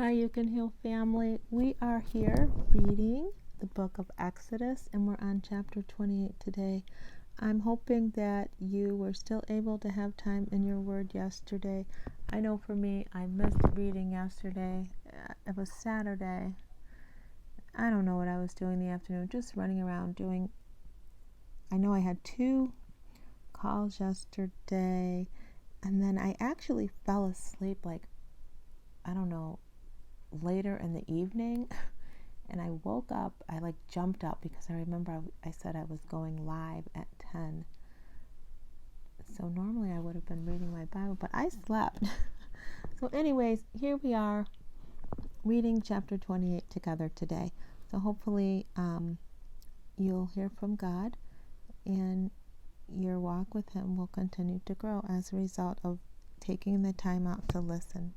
Hi, You Can Heal family. We are here reading the book of Exodus, and we're on chapter 28 today. I'm hoping that you were still able to have time in your word yesterday. I know for me, I missed reading yesterday. It was Saturday. I don't know what I was doing in the afternoon, just running around doing. I know I had 2 calls yesterday, and then I actually fell asleep later in the evening, and I woke up. I jumped up because I remember I said I was going live at 10. So normally I would have been reading my Bible, but I slept. So anyways, here we are reading chapter 28 together today. So hopefully you'll hear from God, and your walk with Him will continue to grow as a result of taking the time out to listen.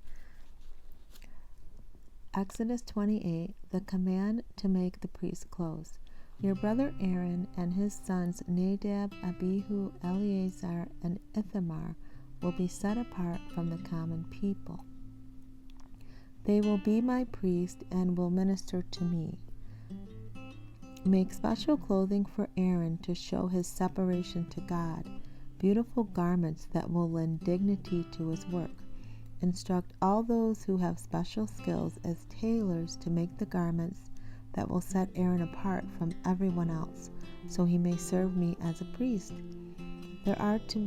Exodus 28, the command to make the priest's clothes. Your brother Aaron and his sons Nadab, Abihu, Eleazar, and Ithamar will be set apart from the common people. They will be my priest and will minister to me. Make special clothing for Aaron to show his separation to God, beautiful garments that will lend dignity to his work. Instruct all those who have special skills as tailors to make the garments that will set Aaron apart from everyone else, so he may serve me as a priest. They are to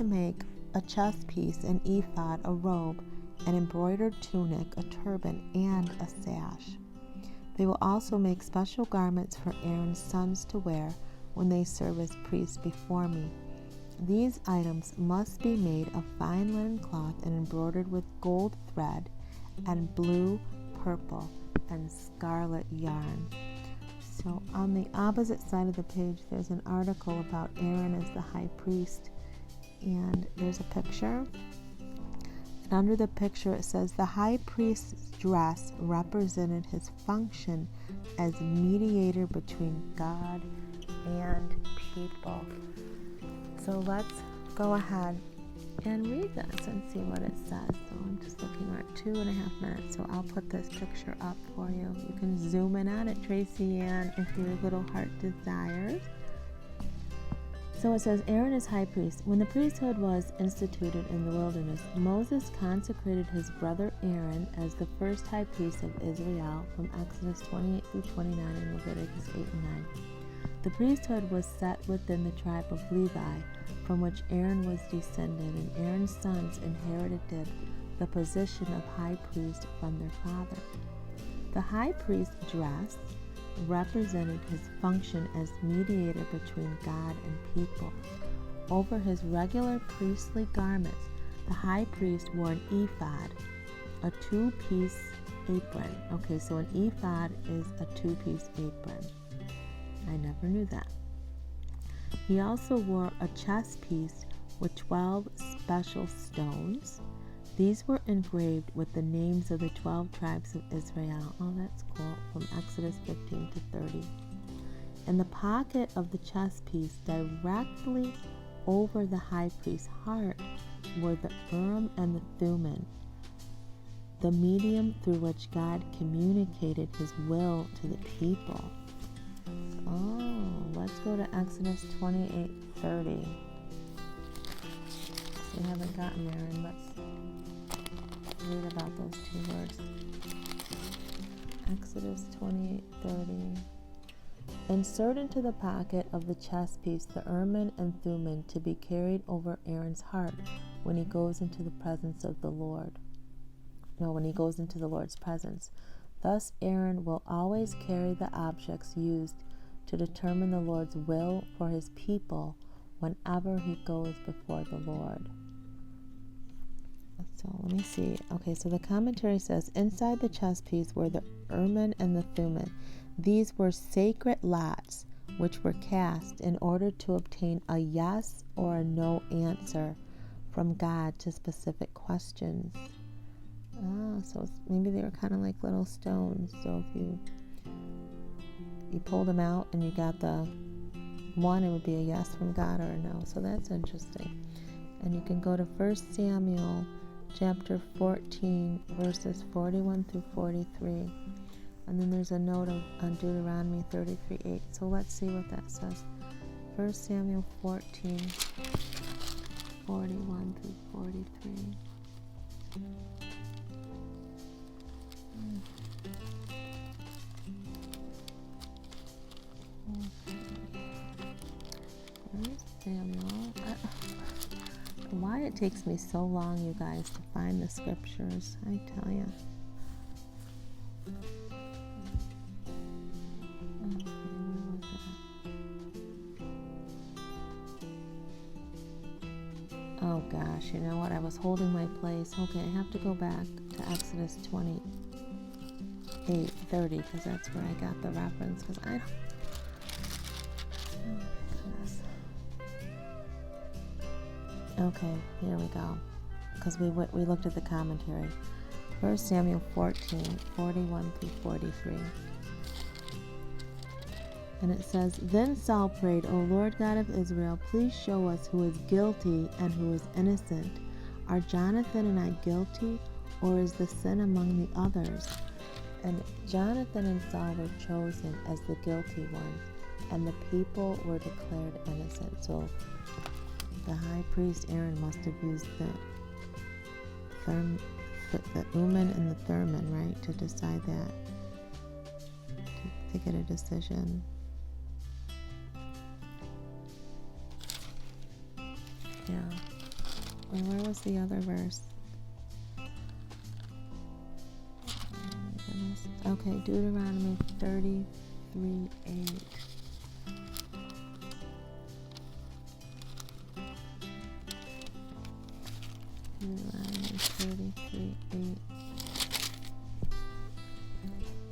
make a chest piece, an ephod, a robe, an embroidered tunic, a turban, and a sash. They will also make special garments for Aaron's sons to wear when they serve as priests before me. These items must be made of fine linen cloth and embroidered with gold thread and blue, purple, and scarlet yarn. So on the opposite side of the page, there's an article about Aaron as the high priest, and there's a picture. And under the picture it says the high priest's dress represented his function as mediator between God and people. So let's go ahead and read this and see what it says. So I'm just looking, we're at 2.5 minutes, so I'll put this picture up for you. You can zoom in on it, Tracy Ann, if your little heart desires. So it says, Aaron is high priest. When the priesthood was instituted in the wilderness, Moses consecrated his brother Aaron as the first high priest of Israel from Exodus 28 through 29 and Leviticus 8 and 9. The priesthood was set within the tribe of Levi, from which Aaron was descended, and Aaron's sons inherited the position of high priest from their father. The high priest's dress represented his function as mediator between God and people. Over his regular priestly garments, the high priest wore an ephod, a 2-piece apron. Okay, so an ephod is a 2-piece apron. I never knew that. He also wore a chest piece with 12 special stones. These were engraved with the names of the 12 tribes of Israel. Oh, that's cool. From Exodus 15 to 30. In the pocket of the chest piece, directly over the high priest's heart, were the Urim and the Thummim, the medium through which God communicated his will to the people. Oh, let's go to Exodus 28:30. We haven't gotten there, and let's read about those 2 words. Exodus 28:30. Insert into the pocket of the chest piece the Urim and Thummim to be carried over Aaron's heart when he goes into the presence of the Lord. When he goes into the Lord's presence. Thus Aaron will always carry the objects used to determine the Lord's will for his people whenever he goes before the Lord. So let me see. Okay, so the commentary says, inside the chest piece were the Urim and the Thummim. These were sacred lots which were cast in order to obtain a yes or a no answer from God to specific questions. So maybe they were kind of like little stones. So if you pulled them out and you got the one, it would be a yes from God or a no. So that's interesting. And you can go to 1 Samuel chapter 14, verses 41 through 43. And then there's a note on Deuteronomy 33:8. So let's see what that says. 1 Samuel 14, 41 through 43. Where's Samuel? Why it takes me so long, you guys, to find the scriptures, I tell you. Oh gosh, you know what? I was holding my place. Okay, I have to go back to Exodus 28:30 because that's where I got the reference. Because I don't. Oh my goodness. Okay, here we go. Because we looked at the commentary. 1 Samuel 14, 41 through 43. And it says, Then Saul prayed, O Lord God of Israel, please show us who is guilty and who is innocent. Are Jonathan and I guilty, or is the sin among the others? And Jonathan and Saul were chosen as the guilty ones, and the people were declared innocent. So the high priest Aaron must have used the Urim and the Thummim, right, to decide that, to get a decision. Yeah. And where was the other verse? Oh my goodness. Okay, Deuteronomy 33:8. Deuteronomy 33:8.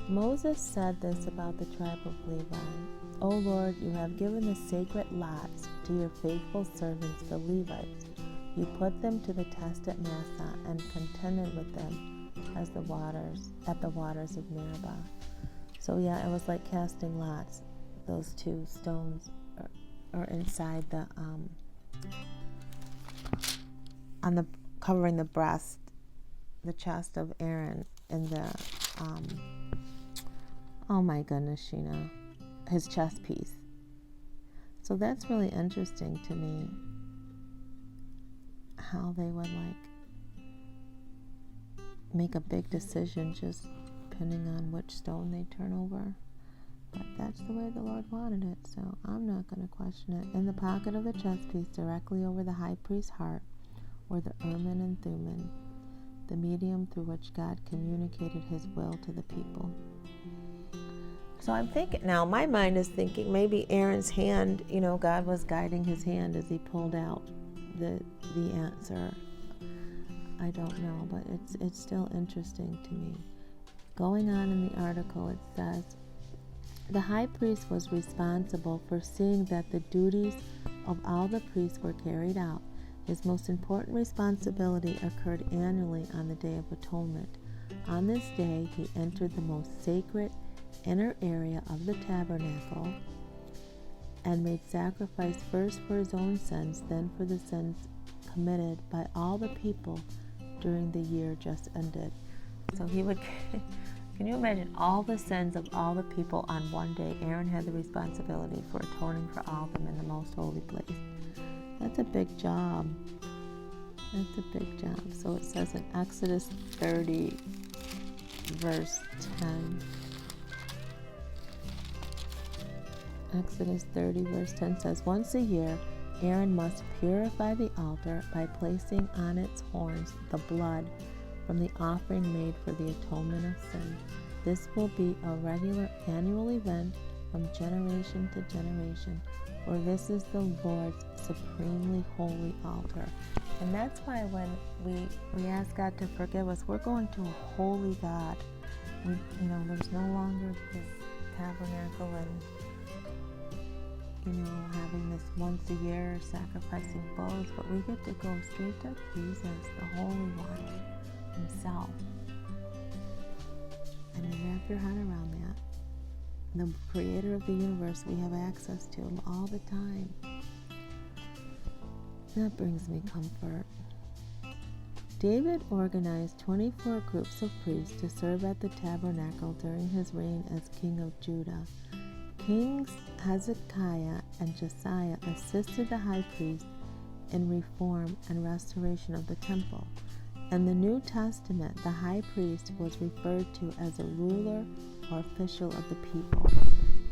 Moses said this about the tribe of Levi. O Lord, you have given the sacred lots to your faithful servants, the Levites. You put them to the test at Massah and contended with them at the waters of Meribah. So yeah, it was like casting lots. Those two stones are inside the on the covering the breast, the chest of Aaron, and the oh my goodness, Shena, his chest piece. So that's really interesting to me, how they would make a big decision just depending on which stone they turn over. But that's the way the Lord wanted it, so I'm not going to question it. In the pocket of the chest piece, directly over the high priest's heart, were the Urim and Thummim, the medium through which God communicated his will to the people. So I'm thinking now, my mind is thinking maybe Aaron's hand, God was guiding his hand as he pulled out the answer. I don't know, but it's still interesting to me. Going on in the article, it says, the high priest was responsible for seeing that the duties of all the priests were carried out. His most important responsibility occurred annually on the Day of Atonement. On this day, he entered the most sacred inner area of the tabernacle and made sacrifice first for his own sins, then for the sins committed by all the people during the year just ended. So he would, can you imagine all the sins of all the people on one day? Aaron had the responsibility for atoning for all of them in the most holy place. That's a big job. That's a big job. So it says in Exodus 30, verse 10. Exodus 30, verse 10 says, Once a year, Aaron must purify the altar by placing on its horns the blood from the offering made for the atonement of sin. This will be a regular annual event from generation to generation, for this is the Lord's supremely holy altar. And that's why when we ask God to forgive us, we're going to a holy God. There's no longer this tabernacle and having this once a year sacrificing bulls, but we get to go straight to Jesus, the Holy One himself. And you wrap your head around that. The creator of the universe, we have access to him all the time. That brings me comfort. David organized 24 groups of priests to serve at the tabernacle during his reign as king of Judah. Kings Hezekiah and Josiah assisted the high priest in reform and restoration of the temple. In the New Testament, the high priest was referred to as a ruler or official of the people,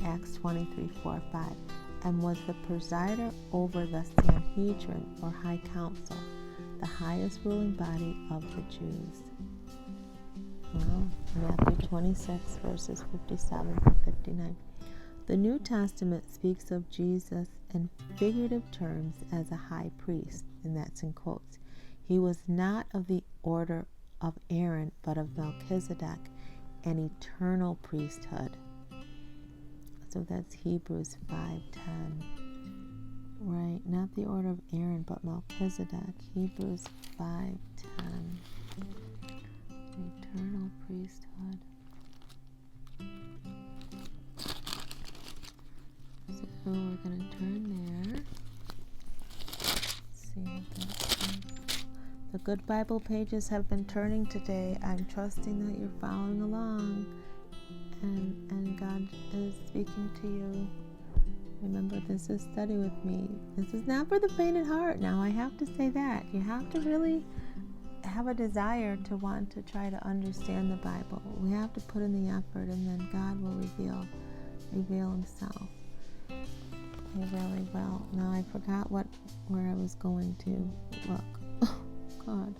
Acts 23:4-5, and was the presider over the Sanhedrin or High Council, the highest ruling body of the Jews. Well, Matthew 26, verses 57-59. The New Testament speaks of Jesus in figurative terms as a high priest, and that's in quotes. He was not of the order of Aaron, but of Melchizedek, an eternal priesthood. So that's Hebrews 5:10. Right, not the order of Aaron, but Melchizedek. Hebrews 5:10. Eternal priesthood. So we're going to turn there. Let's see what that says. The good Bible pages have been turning today. I'm trusting that you're following along and God is speaking to you. Remember, this is Study with Me. This is not for the faint at heart. Now, I have to say that. You have to really have a desire to want to try to understand the Bible. We have to put in the effort, and then God will reveal himself. He really will. Now, I forgot where I was going to look. Oh, God.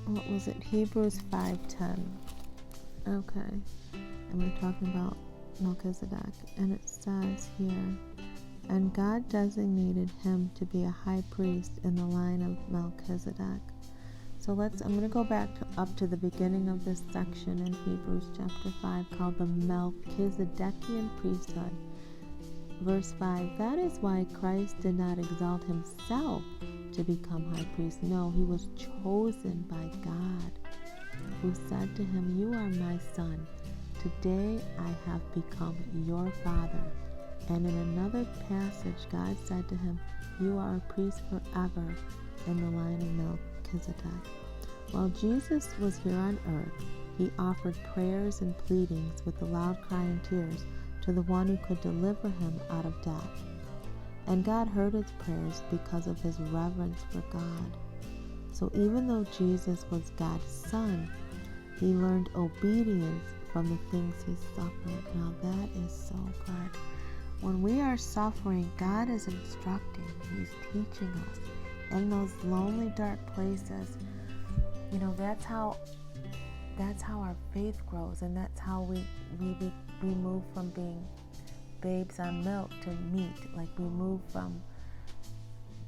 What was it? Hebrews 5:10. Okay. And we're talking about Melchizedek, and it says here, and God designated him to be a high priest in the line of Melchizedek. So I'm going to go back up to the beginning of this section in Hebrews chapter 5 called the Melchizedekian priesthood. Verse 5, that is why Christ did not exalt himself to become high priest. No, he was chosen by God, who said to him, you are my son. Today I have become your father. And in another passage, God said to him, you are a priest forever in the line of Melchizedek. While Jesus was here on earth, he offered prayers and pleadings with a loud cry and tears to the one who could deliver him out of death. And God heard his prayers because of his reverence for God. So even though Jesus was God's son, he learned obedience from the things he suffered. Now that is so good. When we are suffering, God is instructing. He's teaching us. In those lonely, dark places, that's how our faith grows, and that's how we move from being babes on milk to meat. Like we move from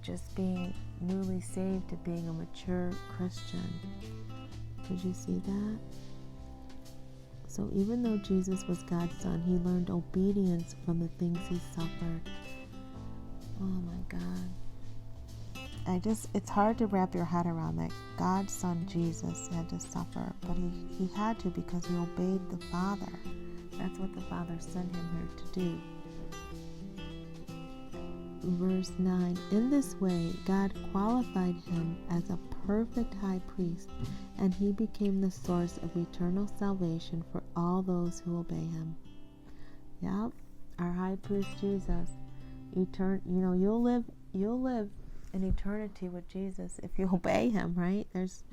just being newly saved to being a mature Christian. Did you see that? So even though Jesus was God's son, he learned obedience from the things he suffered. Oh my God. It's hard to wrap your head around that God's son Jesus had to suffer, but he had to because he obeyed the Father. That's what the Father sent him here to do. Verse 9, in this way, God qualified him as a perfect high priest, and he became the source of eternal salvation for all those who obey him. Yep, our high priest Jesus. You'll live in eternity with Jesus if you obey him, right? There's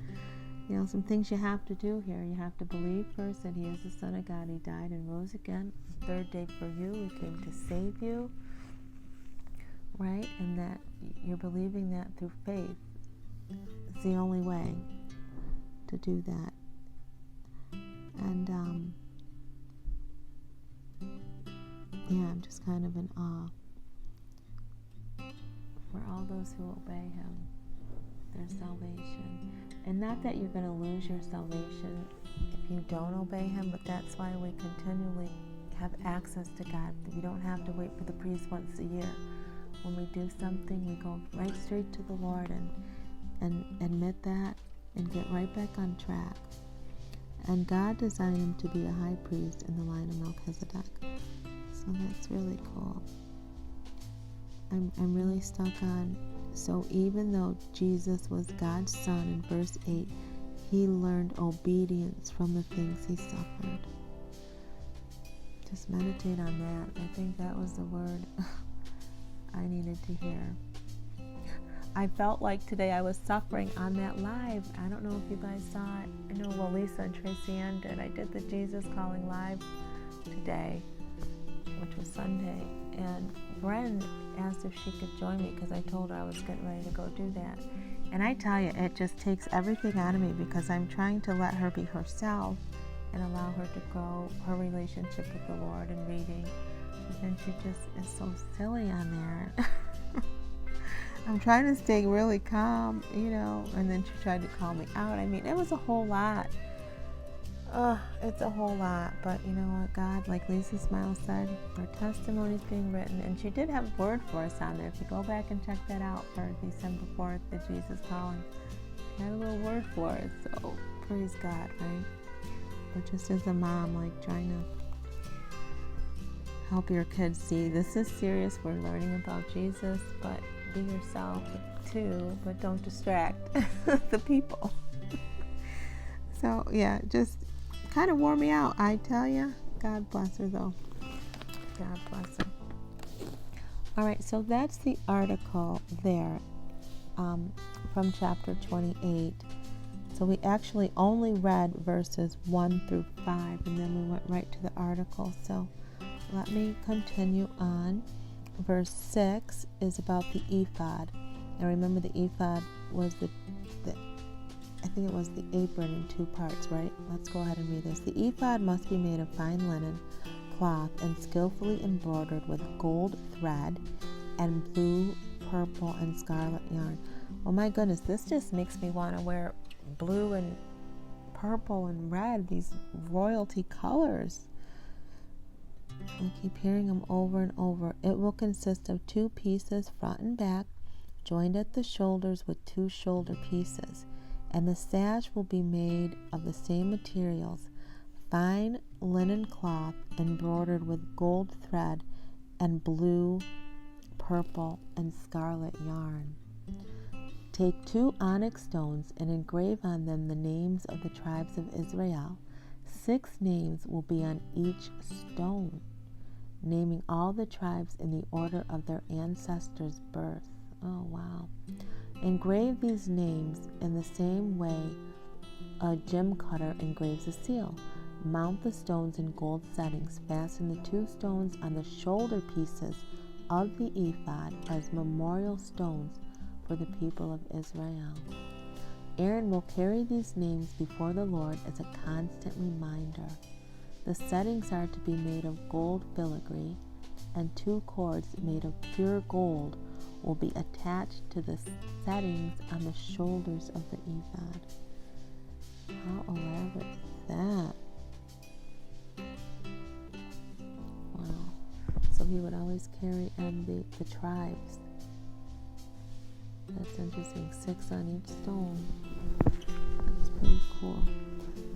some things you have to do here. You have to believe first that he is the Son of God. He died and rose again. Third day for you. He came to save you. Right? And that you're believing that through faith. It's the only way to do that. And I'm just kind of in awe for all those who obey him, their salvation. And not that you're going to lose your salvation if you don't obey him, but that's why we continually have access to God. We don't have to wait for the priest once a year. When we do something, we go right straight to the Lord and admit that and get right back on track. And God designed him to be a high priest in the line of Melchizedek. So that's really cool. I'm really stuck on So even though Jesus was God's son in verse 8, he learned obedience from the things he suffered. Just meditate on that. I think that was the word I needed to hear. I felt like today I was suffering on that live. I don't know if you guys saw it. I know, well, Lisa and Tracy Ann did. I did the Jesus Calling live today, which was Sunday. And Bren asked if she could join me because I told her I was getting ready to go do that. And I tell you, it just takes everything out of me because I'm trying to let her be herself and allow her to grow her relationship with the Lord and reading. And she just is so silly on there. I'm trying to stay really calm, and then she tried to call me out. I mean, it was a whole lot. It's a whole lot. But you know what, God, like Lisa Smile said, her testimony is being written. And she did have a word for us on there. If you go back and check that out for December 4th, the Jesus Calling, she had a little word for us. So praise God, right? But just as a mom, like trying to help your kids see this is serious. We're learning about Jesus, but be yourself too, but don't distract the people. So yeah, just kind of wore me out, I tell you. God bless her though. God bless her. All right, so that's the article there from chapter 28. So we actually only read verses 1 through 5, and then we went right to the article. So let me continue on. Verse 6 is about the ephod. And remember, the ephod was I think it was the apron in 2 parts, right? Let's go ahead and read this. The ephod must be made of fine linen cloth and skillfully embroidered with gold thread and blue, purple, and scarlet yarn. Oh my goodness, this just makes me want to wear blue and purple and red, these royalty colors. I keep hearing them over and over. It will consist of 2 pieces, front and back, joined at the shoulders with 2 shoulder pieces. And the sash will be made of the same materials, fine linen cloth embroidered with gold thread and blue, purple, and scarlet yarn. Take 2 onyx stones and engrave on them the names of the tribes of Israel. 6 names will be on each stone, naming all the tribes in the order of their ancestors' birth. Oh, wow. Engrave these names in the same way a gem cutter engraves a seal. Mount the stones in gold settings. Fasten the 2 stones on the shoulder pieces of the ephod as memorial stones for the people of Israel. Aaron will carry these names before the Lord as a constant reminder. The settings are to be made of gold filigree, and 2 cords made of pure gold will be attached to the settings on the shoulders of the ephod. How elaborate is that? Wow. So he would always carry on the tribes. That's interesting. 6 on each stone. That's pretty cool.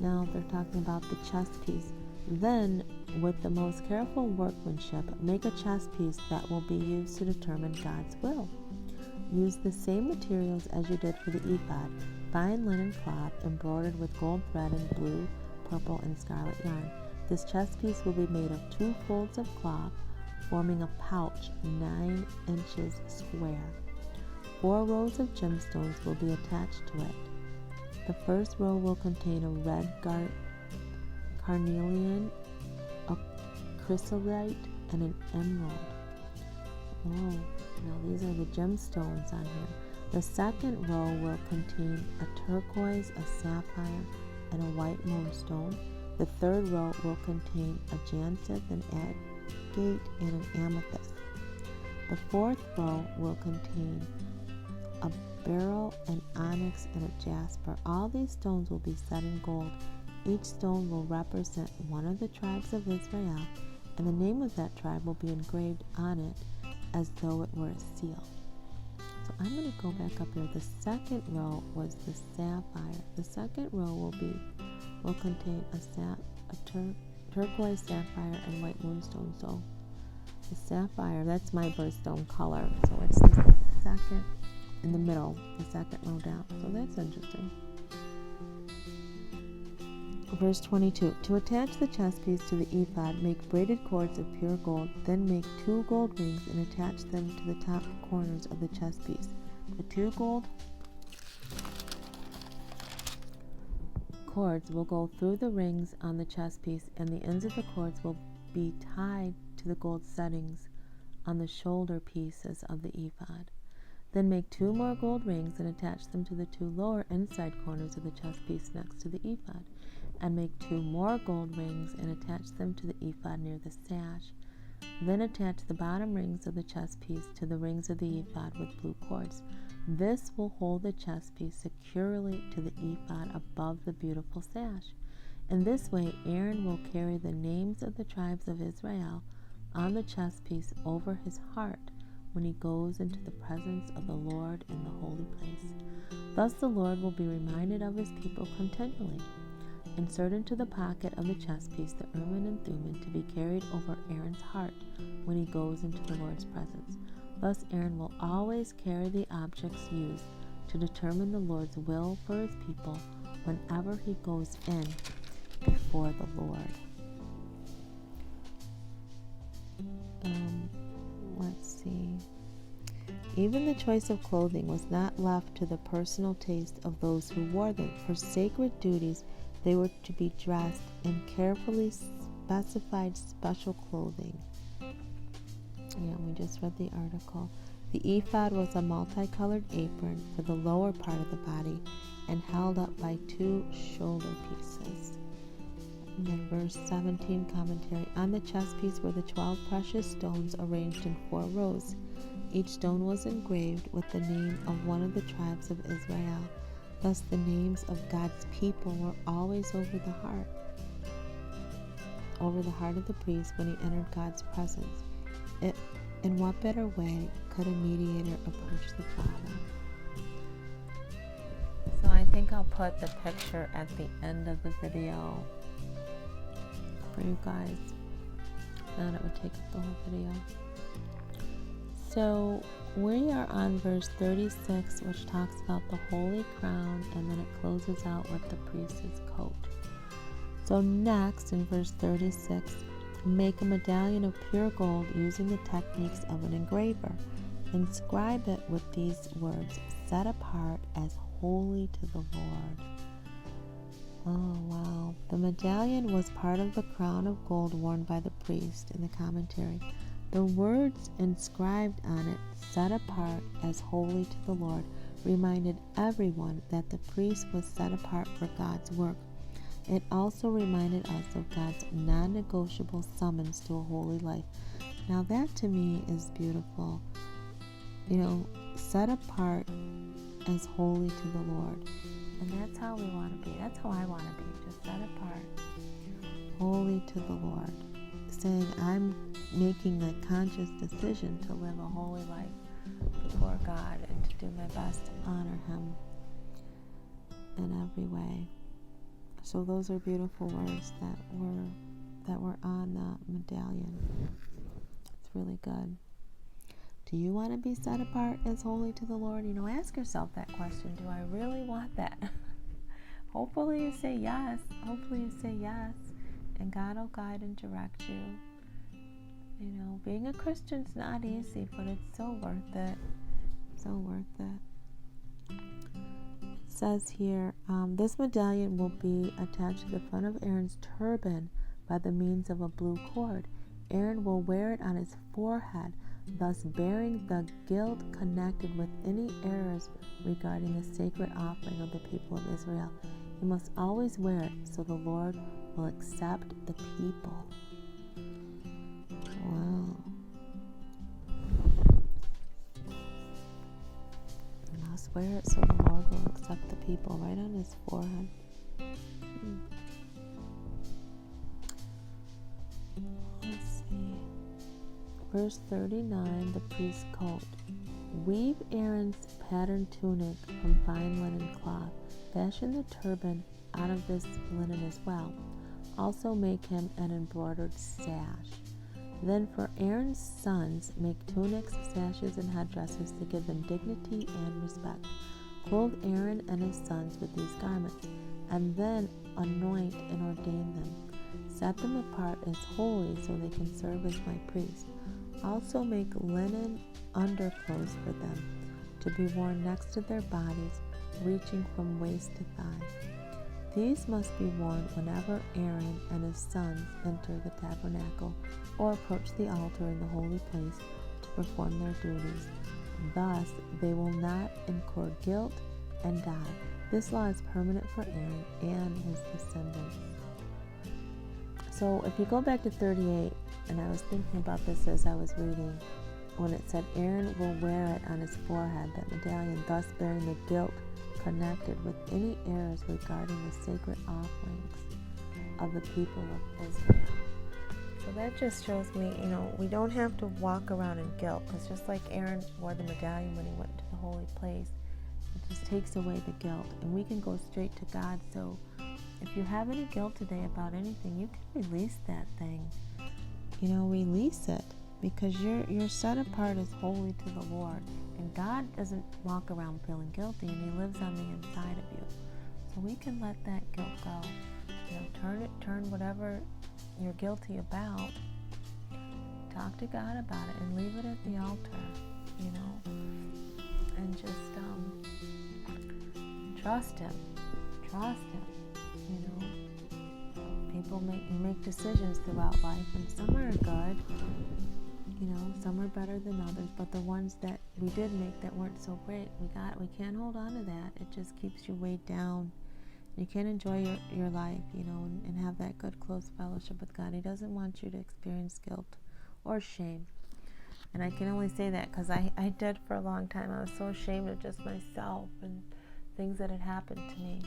Now they're talking about the chest piece. Then, with the most careful workmanship, make a chest piece that will be used to determine God's will. Use the same materials as you did for the ephod, fine linen cloth embroidered with gold thread and blue, purple, and scarlet yarn. This chest piece will be made of 2 folds of cloth, forming a pouch 9 inches square. 4 rows of gemstones will be attached to it. The first row will contain a red carnelian, a chrysolite, and an emerald. Oh, now these are the gemstones on here. The second row will contain a turquoise, a sapphire, and a white moonstone. The third row will contain a jacinth, an agate, and an amethyst. The fourth row will contain a beryl, an onyx, and a jasper. All these stones will be set in gold. Each stone will represent one of the tribes of Israel, and the name of that tribe will be engraved on it as though it were a seal. So I'm going to go back up here. The second row was the sapphire. The second row will contain a turquoise, sapphire, and white moonstone. So the sapphire, that's my birthstone color. So it's the second in the middle, the second row down. So that's interesting. Verse 22. To attach the chest piece to the ephod, make braided cords of pure gold. Then make 2 gold rings and attach them to the top corners of the chest piece. The 2 gold cords will go through the rings on the chest piece, and the ends of the cords will be tied to the gold settings on the shoulder pieces of the ephod. Then make 2 more gold rings and attach them to the 2 lower inside corners of the chest piece next to the ephod. And make 2 more gold rings and attach them to the ephod near the sash. Then attach the bottom rings of the chest piece to the rings of the ephod with blue cords. This will hold the chest piece securely to the ephod above the beautiful sash. In this way, Aaron will carry the names of the tribes of Israel on the chest piece over his heart when he goes into the presence of the Lord in the holy place. Thus the Lord will be reminded of his people continually. Insert into the pocket of the chest piece the Urim and Thummim to be carried over Aaron's heart when he goes into the Lord's presence. Thus Aaron will always carry the objects used to determine the Lord's will for his people whenever he goes in before the Lord. Let's see. Even the choice of clothing was not left to the personal taste of those who wore them. For sacred duties, they were to be dressed in carefully specified special clothing. Yeah, we just read the article. The ephod was a multicolored apron for the lower part of the body and held up by 2 shoulder pieces. And then verse 17 commentary. On the chest piece were the 12 precious stones arranged in 4 rows. Each stone was engraved with the name of one of the tribes of Israel. Thus the names of God's people were always over the heart of the priest when he entered God's presence. In what better way could a mediator approach the Father? So I think I'll put the picture at the end of the video for you guys. Then it would take up the whole video. So we are on verse 36, which talks about the holy crown, and then it closes out with the priest's coat. So next, in verse 36, make a medallion of pure gold using the techniques of an engraver. Inscribe it with these words, set apart as holy to the Lord. Oh, wow. The medallion was part of the crown of gold worn by the priest in the commentary. The words inscribed on it, set apart as holy to the Lord, reminded everyone that the priest was set apart for God's work. It also reminded us of God's non-negotiable summons to a holy life. Now that to me is beautiful. Set apart as holy to the Lord. And that's how we want to be. That's how I want to be. Just set apart, holy to the Lord. Saying I'm making a conscious decision to live a holy life before God and to do my best to honor Him in every way. So those are beautiful words that were on the medallion. It's really good. Do you want to be set apart as holy to the Lord? Ask yourself that question. Do I really want that? Hopefully you say yes. And God will guide and direct you. Being a Christian's not easy, but it's so worth it. It says here, this medallion will be attached to the front of Aaron's turban by the means of a blue cord. Aaron will wear it on his forehead, thus bearing the guilt connected with any errors regarding the sacred offering of the people of Israel. He must always wear it so the Lord will accept the people. Wow. He must wear it so the Lord will accept the people, right on his forehead. Let's see. Verse 39, the priest's coat. Weave Aaron's patterned tunic from fine linen cloth. Fashion the turban out of this linen as well. Also make him an embroidered sash. Then for Aaron's sons, make tunics, sashes, and headdresses to give them dignity and respect. Clothe Aaron and his sons with these garments, and then anoint and ordain them. Set them apart as holy so they can serve as my priests. Also make linen underclothes for them to be worn next to their bodies, reaching from waist to thigh. These must be worn whenever Aaron and his sons enter the tabernacle or approach the altar in the holy place to perform their duties. Thus, they will not incur guilt and die. This law is permanent for Aaron and his descendants. So if you go back to 38, and I was thinking about this as I was reading, when it said Aaron will wear it on his forehead, that medallion, thus bearing the guilt connected with any errors regarding the sacred offerings of the people of Israel. So that just shows me, we don't have to walk around in guilt, because just like Aaron wore the medallion when he went to the holy place, it just takes away the guilt, and we can go straight to God. So if you have any guilt today about anything, you can release that thing. Release it, because you're set apart as holy to the Lord, and God doesn't walk around feeling guilty, and He lives on the inside of you. So we can let that guilt go. Turn whatever you're guilty about. Talk to God about it and leave it at the altar. And just trust Him. Trust Him. People make decisions throughout life, and some are good. Some are better than others, but the ones that we did make that weren't so great, we can't hold on to that. It just keeps you weighed down. You can't enjoy your life, and have that good close fellowship with God. He doesn't want you to experience guilt or shame. And I can only say that because I did for a long time. I was so ashamed of just myself and things that had happened to me.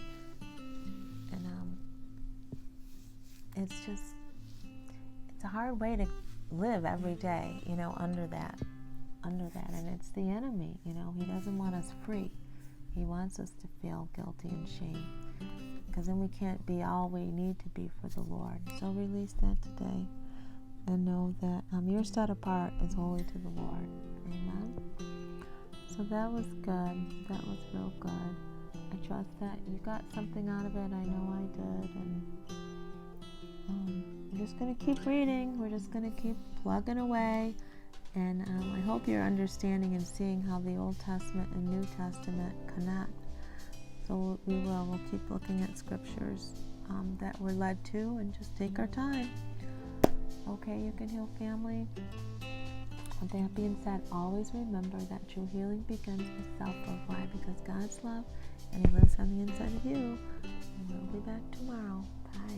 And it's a hard way to live every day, under that. And it's the enemy, he doesn't want us free. He wants us to feel guilty and shame, because then we can't be all we need to be for the Lord. So release that today, and know that you're set apart as holy to the Lord. Amen. So that was good. That was real good. I trust that you got something out of it. I know I did. And we're just going to keep reading. We're just going to keep plugging away. And I hope you're understanding and seeing how the Old Testament and New Testament connect. So we'll keep looking at scriptures that we're led to, and just take our time. Okay, You Can Heal family. With that being said, always remember that true healing begins with self-love. Why? Because God's love, and He lives on the inside of you. And we'll be back tomorrow. Bye.